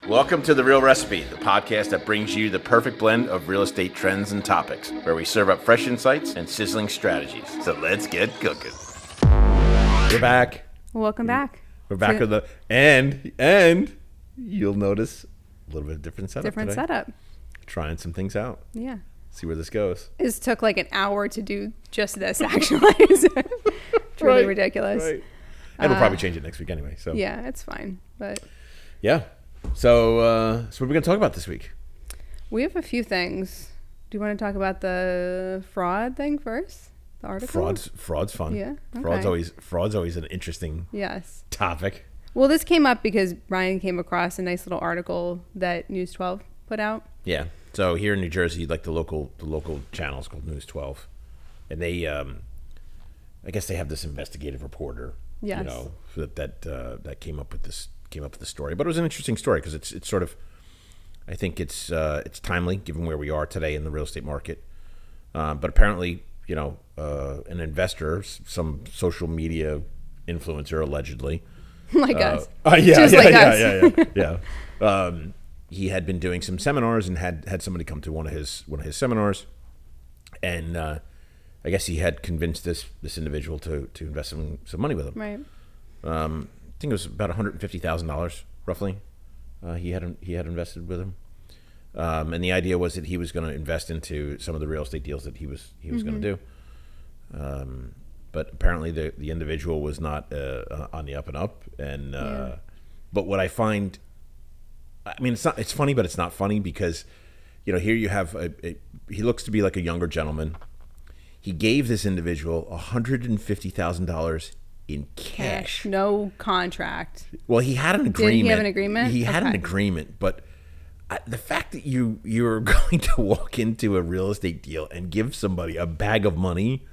Welcome to The Real Recipe, the podcast that brings you the perfect blend of real estate trends and topics, where we serve up fresh insights and sizzling strategies. So let's get cooking. We're back. Welcome back. We're back with the and you'll notice a little bit of different setup. Different today. setup. Trying some things out. Yeah. See where this goes. It took like an hour to do just this, actually. It's really ridiculous. Right. And we'll probably change it next week anyway. So Yeah, it's fine. But yeah. So what are we gonna talk about this week? we have a few things. Do you want to talk about the fraud thing first? The article? Fraud's fun. Yeah, Fraud's okay. always an interesting Yes. topic. Well, this came up because Ryan came across a nice little article that News 12 put out. Yeah. So here in New Jersey, like the local channel is called News 12, and they, I guess they have this investigative reporter, Yes. you know, that came up with the story. But it was an interesting story because it's sort of, I think it's timely given where we are today in the real estate market. But apparently, you know, an investor, some social media influencer, allegedly. Like us. Just like us. Yeah. He had been doing some seminars and had somebody come to one of his seminars, and I guess he had convinced this individual to invest some money with him. Right. I think it was about $150,000 roughly. He had invested with him, and the idea was that he was going to invest into some of the real estate deals that he was going to do. But apparently the individual was not on the up and up, and but what I find, I mean, it's funny, but it's not funny because, you know, here you have he looks to be like a younger gentleman. He gave this individual $150,000 in cash. No contract. Well, he had an agreement. Did he have an agreement? He had an Okay. agreement, but the fact that you're going to walk into a real estate deal and give somebody a bag of money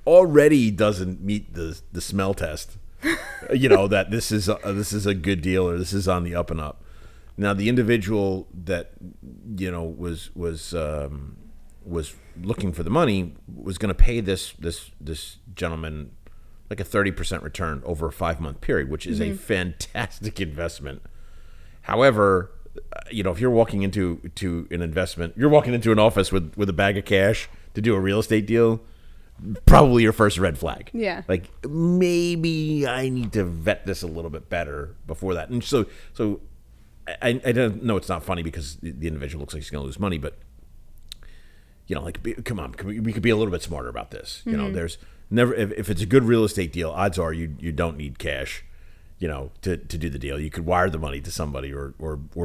already doesn't meet the smell test. You know, that this is a good deal or this is on the up and up. Now, the individual that, you know, was looking for the money was going to pay this gentleman like a 30% return over a 5-month period, which is a fantastic investment. However, you know, if you're walking into an investment, you're walking into an office with a bag of cash to do a real estate deal, probably your first red flag. Yeah. Like, maybe I need to vet this a little bit better before that. And so I don't know, it's not funny because the individual looks like he's going to lose money, but, you know, like, come on, we could be a little bit smarter about this. You know, there's never, if it's a good real estate deal, odds are you don't need cash, you know, to do the deal. You could wire the money to somebody or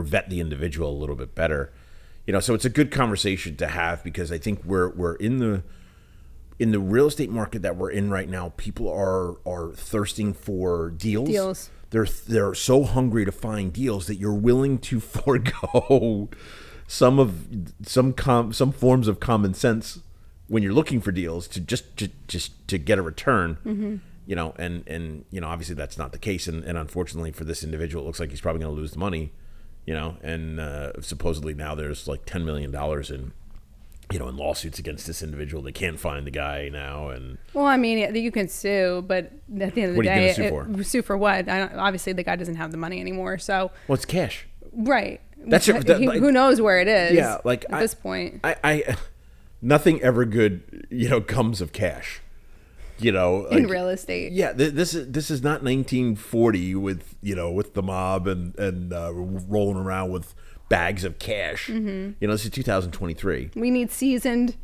vet the individual a little bit better. You know, so it's a good conversation to have because I think we're in the real estate market that we're in right now. People are thirsting for deals. They're so hungry to find deals that you're willing to forego some forms of common sense when you're looking for deals to just to get a return. You know, and you know, obviously that's not the case, and unfortunately for this individual, it looks like he's probably going to lose the money. You know, and supposedly now there's like $10 million in, you know, in lawsuits against this individual. They can't find the guy now, and Well, I mean, you can sue, but at the end of the What are you day, gonna sue for? sue for what? Obviously, the guy doesn't have the money anymore. So, well, it's cash. right. Who knows where it is? Yeah, like at this point. I nothing ever good, you know, comes of cash. You know, like, In real estate. Yeah, this is not 1940 with, you know, with the mob and rolling around with bags of cash. You know, this is 2023. We need seasoned,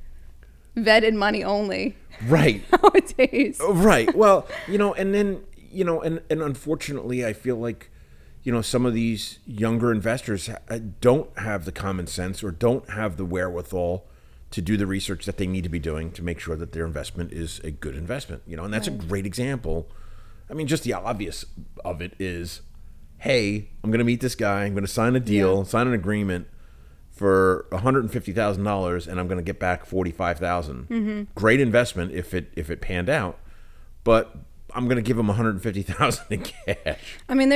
vetted money only Right. nowadays. Right. Well, you know, and then, you know, and unfortunately, I feel like, you know, some of these younger investors don't have the common sense or don't have the wherewithal to do the research that they need to be doing to make sure that their investment is a good investment, you know, and that's a great example. I mean, just the obvious of it is, hey, I'm going to meet this guy. I'm going to sign a deal, sign an agreement for $150,000, and I'm going to get back $45,000. Great investment if it panned out, but I'm going to give him $150,000 in cash. I mean,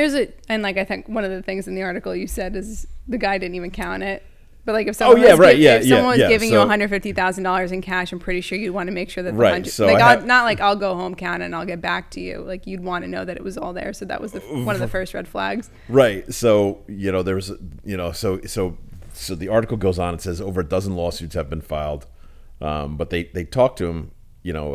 and like I think one of the things in the article you said is the guy didn't even count it. But like if someone if someone was giving you So- $150,000 in cash, I'm pretty sure you'd want to make sure that the Right, 100, so like I have- not like I'll go home, count it, and I'll get back to you. Like you'd want to know that it was all there. So that was one of the first red flags. Right. So, there was, so the article goes on and says over a dozen lawsuits have been filed. But they talked to him,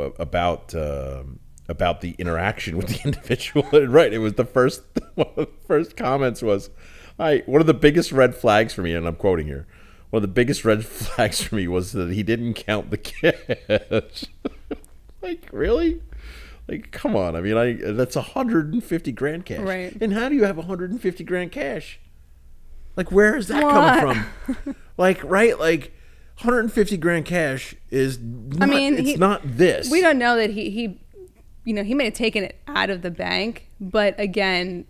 about the interaction with the individual. Right. It was one of the first comments was, one of the biggest red flags for me, and I'm quoting here, one of the biggest red flags for me was that he didn't count the cash. Like, really? Like, come on. I mean, that's 150 grand cash. Right. And how do you have 150 grand cash? Like, where is that coming from? Like, right? Like, 150 grand cash is not, it's not this. We don't know that he may have taken it out of the bank, but again,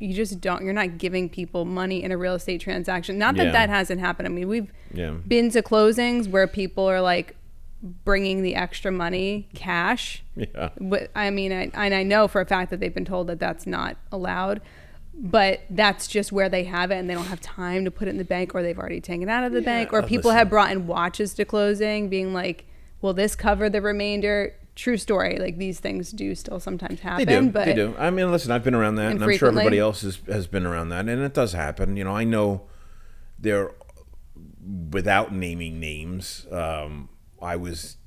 you're not giving people money in a real estate transaction. Not that that hasn't happened. I mean, we've been to closings where people are like bringing the extra money cash. Yeah. But I mean, I know for a fact that they've been told that that's not allowed. But that's just where they have it, and they don't have time to put it in the bank, or they've already taken it out of the bank, or people have brought in watches to closing, being like, "Will this cover the remainder?" True story. Like these things do still sometimes happen. They do. I mean, listen, I've been around that, and I'm sure everybody else has been around that, and it does happen. I know there, without naming names, I was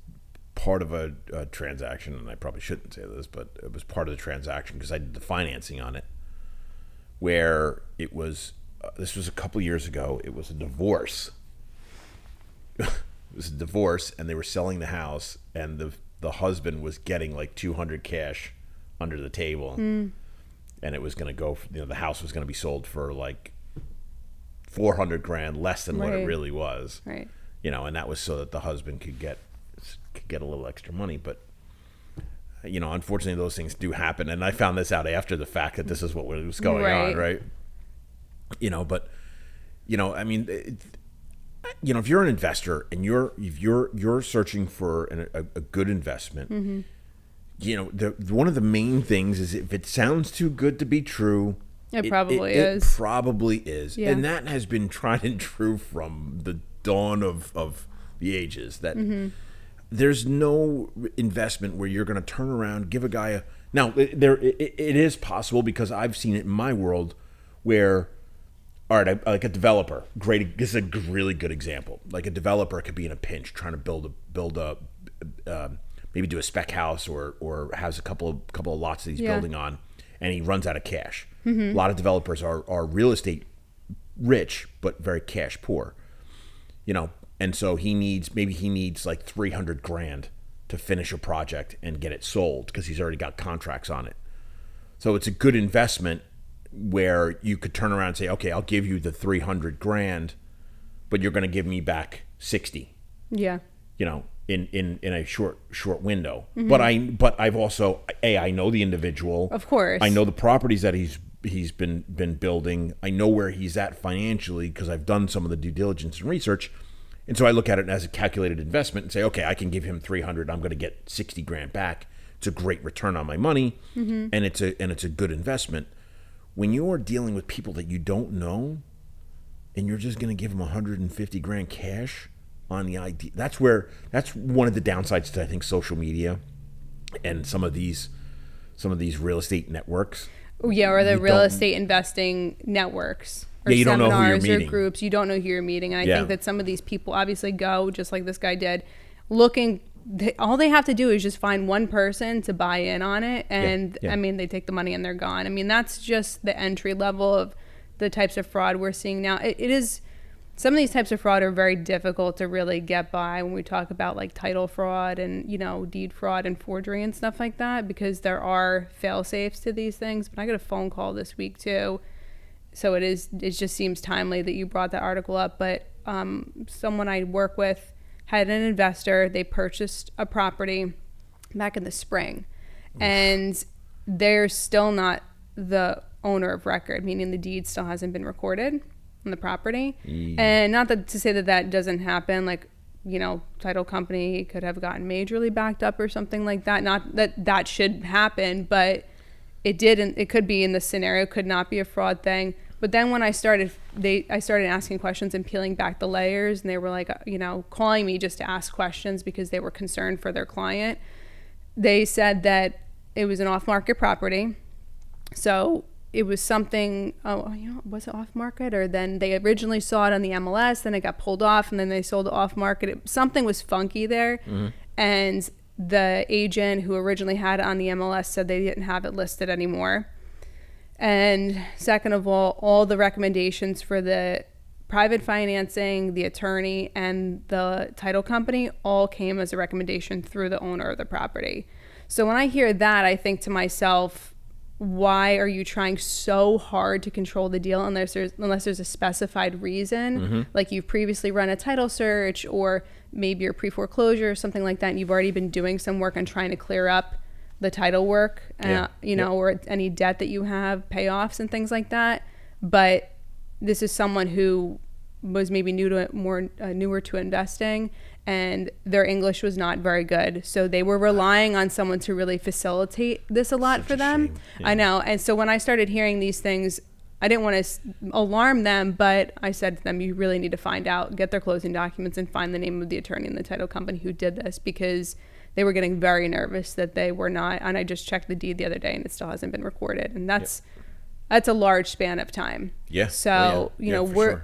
part of a transaction, and I probably shouldn't say this, but it was part of the transaction because I did the financing on it. Where it was, this was a couple years ago. It was a divorce. It was a divorce, and they were selling the house, and the husband was getting like 200 cash under the table, and it was going to go. The house was going to be sold for like 400 grand less than what it really was. Right. And that was so that the husband could get a little extra money, but. Unfortunately, those things do happen, and I found this out after the fact that this is what was going on, right? I mean, if you're an investor and you're searching for a good investment, one of the main things is if it sounds too good to be true, it probably is. It probably is, Yeah. and that has been tried and true from the dawn of the ages. That. There's no investment where you're going to turn around, give a guy now. It is possible because I've seen it in my world where, all right, like a developer. Great, this is a really good example. Like a developer could be in a pinch trying to build a maybe do a spec house or has a couple of lots that he's building on, and he runs out of cash. A lot of developers are real estate rich but very cash poor. And so he needs like 300 grand to finish a project and get it sold because he's already got contracts on it. So it's a good investment where you could turn around and say, okay, I'll give you the 300 grand, but you're going to give me back 60. Yeah. In a short window. But I've also, I know the individual. Of course. I know the properties that he's been building. I know where he's at financially because I've done some of the due diligence and research. And so I look at it as a calculated investment and say, okay, I can give him 300. I'm going to get 60 grand back. It's a great return on my money, and it's a good investment. When you are dealing with people that you don't know, and you're just going to give them 150 grand cash on the idea, that's one of the downsides to I think social media and some of these real estate networks. Yeah, or the real estate investing networks. Or you don't know who you're seminars meeting. Or groups, you don't know who you're meeting. And I think that some of these people obviously go, just like this guy did, looking, all they have to do is just find one person to buy in on it. And I mean, they take the money and they're gone. I mean, that's just the entry level of the types of fraud we're seeing now. It is, some of these types of fraud are very difficult to really get by when we talk about like title fraud and, deed fraud and forgery and stuff like that, because there are fail safes to these things. But I got a phone call this week too. So it just seems timely that you brought that article up. But someone I work with had an investor. They purchased a property back in the spring, and they're still not the owner of record, meaning the deed still hasn't been recorded on the property. And not that to say that doesn't happen, like, title company could have gotten majorly backed up or something like that. Not that should happen, but it didn't. It could be in this scenario, could not be a fraud thing. But then when I started asking questions and peeling back the layers, and they were like, calling me just to ask questions because they were concerned for their client. They said that it was an off-market property. So it was something, was it off-market? Or then they originally saw it on the MLS, then it got pulled off, and then they sold it off-market. Something was funky there. Mm-hmm. And the agent who originally had it on the MLS said they didn't have it listed anymore. And second of all the recommendations for the private financing, the attorney, and the title company all came as a recommendation through the owner of the property. So when I hear that, I think to myself, why are you trying so hard to control the deal unless there's a specified reason? Mm-hmm. Like you've previously run a title search, or maybe your pre-foreclosure or something like that, and you've already been doing some work on trying to clear up the title work, or any debt that you have, payoffs and things like that. But this is someone who was maybe newer to investing, and their English was not very good. So they were relying on someone to really facilitate this a lot for them. Yeah. I know. And so when I started hearing these things, I didn't want to alarm them, but I said to them, you really need to get their closing documents and find the name of the attorney and the title company who did this, because they were getting very nervous that they were not. And I just checked the deed the other day and it still hasn't been recorded. And that's a large span of time. Yeah. So,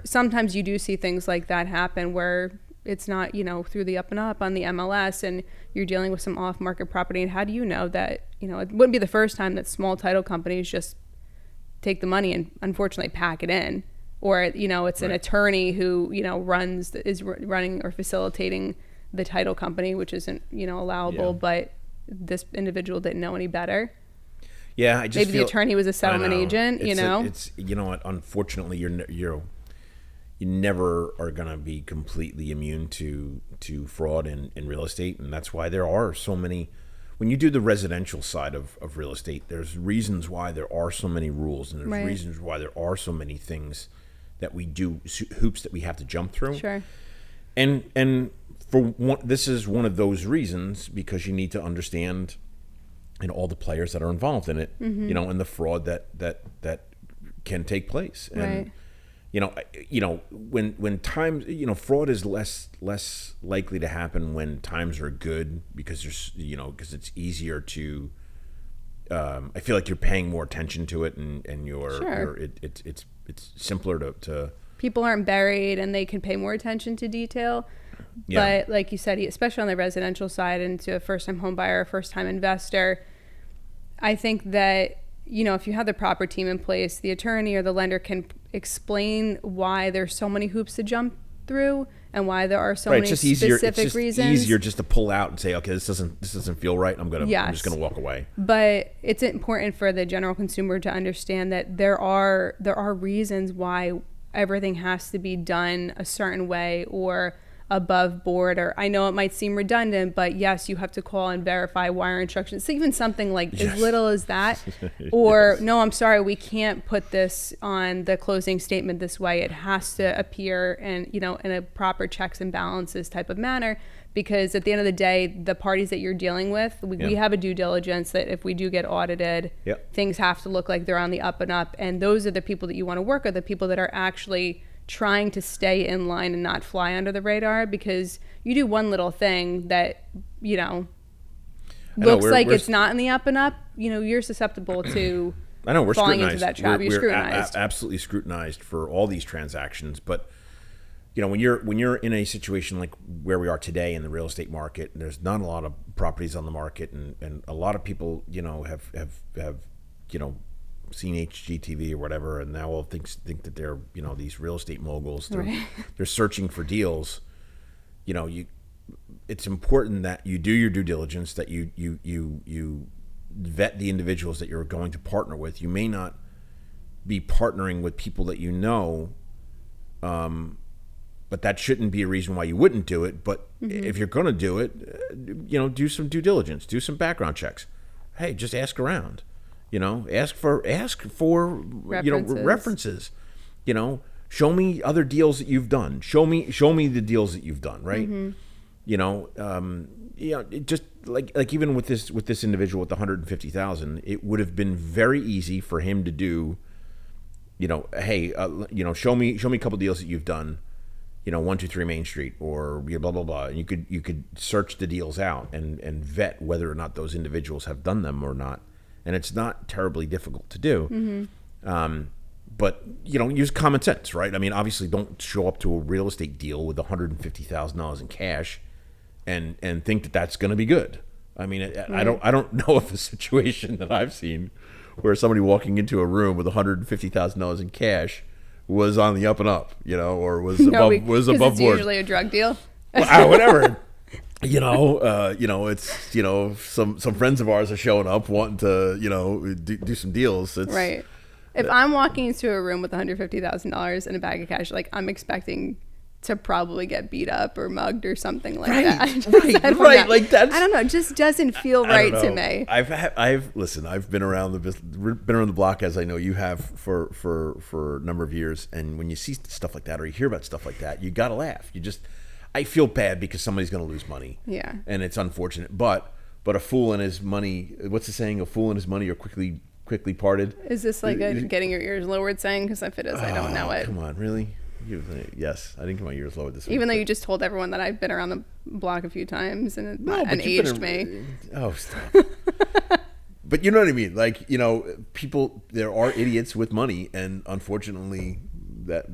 sometimes you do see things like that happen where it's not, through the up and up on the MLS, and you're dealing with some off-market property. And how do you know that, it wouldn't be the first time that small title companies just take the money and unfortunately pack it in, or, it's an attorney who, is running or facilitating the title company, which isn't, allowable, but this individual didn't know any better. Yeah, maybe the attorney was a settlement agent. It's what. Unfortunately, you never are going to be completely immune to fraud in real estate, and that's why there are so many. When you do the residential side of real estate, there's reasons why there are so many rules, and there's reasons why there are so many things that we do, hoops that we have to jump through. Sure. And this is one of those reasons, because you need to understand all the players that are involved in it, mm-hmm. And the fraud that can take place. And when times, fraud is less likely to happen when times are good, because there's because it's easier to I feel like you're paying more attention to it, and it's simpler to people aren't buried and they can pay more attention to detail. Yeah. But like you said, especially on the residential side, and to a first-time home buyer, first-time investor, I think that, if you have the proper team in place, the attorney or the lender can explain why there's so many hoops to jump through and why there are so many specific reasons. It's easier just to pull out and say, okay, this doesn't feel right. I'm just gonna walk away. But it's important for the general consumer to understand that there are reasons why everything has to be done a certain way or above board, or I know it might seem redundant, but yes, you have to call and verify wire instructions. So even something like as little as that, or no, I'm sorry, we can't put this on the closing statement this way. It has to appear in a proper checks and balances type of manner, because at the end of the day, the parties that you're dealing with, we have a due diligence that if we do get audited, things have to look like they're on the up and up. And those are the people that you want to work with, the people that are actually trying to stay in line and not fly under the radar, because you do one little thing that, looks like it's not in the up and up, you're susceptible to I know we're falling scrutinized. Into that trap. You're scrutinized. Absolutely scrutinized for all these transactions. But, when you're in a situation like where we are today in the real estate market, and there's not a lot of properties on the market, and a lot of people, have seen HGTV or whatever, and now all think that they're these real estate moguls. They're searching for deals. It's important that you do your due diligence, that you vet the individuals that you're going to partner with. You may not be partnering with people that but that shouldn't be a reason why you wouldn't do it. But if you're going to do it, do some due diligence, do some background checks. Hey, just ask around. Ask for references. Show me other deals that you've done. Show me the deals that you've done. Right. Mm-hmm. Just like even with this individual with the $150,000, it would have been very easy for him to do, hey, show me a couple deals that you've done, 123 Main Street or blah blah blah. And you could search the deals out and vet whether or not those individuals have done them or not. And it's not terribly difficult to do. But use common sense, right? I mean, obviously, don't show up to a real estate deal with $150,000 in cash and think that that's going to be good. I mean, I don't know of a situation that I've seen where somebody walking into a room with $150,000 in cash was on the up and up, or was above it's board. Usually a drug deal. Well, whatever. It's some friends of ours are showing up wanting to do some deals. It's, right. If I'm walking into a room with $150,000 and a bag of cash, like I'm expecting to probably get beat up or mugged or something like that. Right. Like that's, I don't know. It just doesn't feel right to me. I've been around the block, as I know you have, for a number of years. And when you see stuff like that or you hear about stuff like that, you gotta laugh. I feel bad because somebody's gonna lose money. Yeah. And it's unfortunate, but a fool and his money. What's the saying? A fool and his money are quickly parted. Is this like a getting your ears lowered saying? Because if it is, I don't know it. Come on, really? Yes, I didn't get my ears lowered this week. Even though you just told everyone that I've been around the block a few times and aged me. Oh, stop. But you know what I mean? Like, people, there are idiots with money, and unfortunately that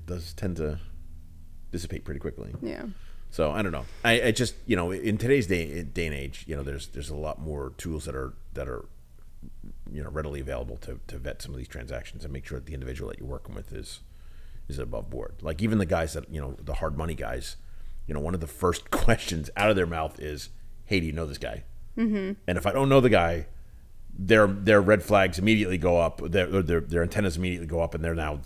does tend to dissipate pretty quickly. Yeah. So I don't know. I just, in today's day and age, there's a lot more tools that are readily available to vet some of these transactions and make sure that the individual that you're working with is above board. Like even the guys that, the hard money guys, one of the first questions out of their mouth is, hey, do you know this guy? Mm-hmm. And if I don't know the guy, their red flags immediately go up, their antennas immediately go up, and they're now,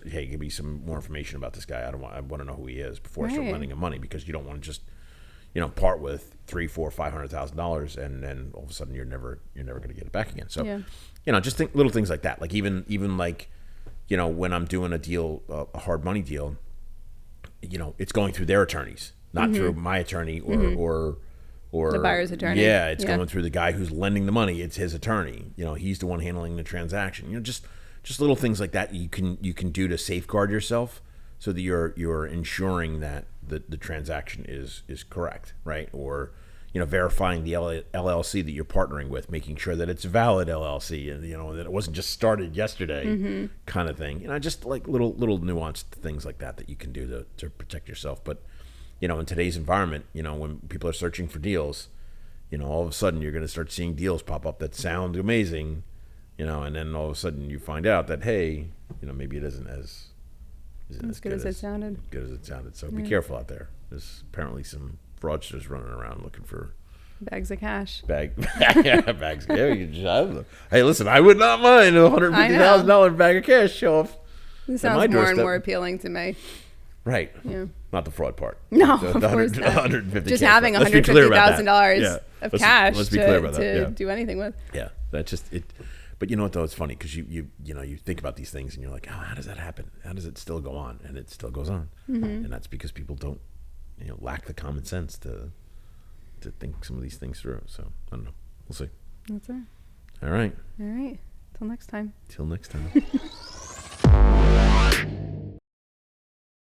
hey, give me some more information about this guy. I want to know who he is before I start lending him money, because you don't want to just, part with $300,000, $400,000, $500,000, and then all of a sudden you're never going to get it back again. So, just think little things like that. Like even like, when I'm doing a deal, a hard money deal, it's going through their attorneys, not through my attorney or the buyer's attorney. Yeah, it's going through the guy who's lending the money. It's his attorney. He's the one handling the transaction. Just little things like that you can do to safeguard yourself, so that you're ensuring that the transaction is correct, right? Or verifying the LLC that you're partnering with, making sure that it's a valid LLC, and that it wasn't just started yesterday, kind of thing. Just like little nuanced things like that you can do to protect yourself. But in today's environment, when people are searching for deals, all of a sudden you're going to start seeing deals pop up that sound amazing, and then all of a sudden you find out that, hey, maybe it isn't as good as it sounded. So be careful out there. There's apparently some fraudsters running around looking for bags of cash. Bags. Yeah, hey, listen, I would not mind a $150,000 bag of cash show off. This sounds more and more appealing to me. Right. Yeah. Not the fraud part. No, of course not. 150 just having $150,000 of cash to do anything with. Yeah, that's just it. But you know what though? It's funny because you think about these things and you're like, oh, how does that happen? How does it still go on? And it still goes on, and that's because people don't lack the common sense to think some of these things through. So I don't know. We'll see. That's it. All right. Till next time. Till next time.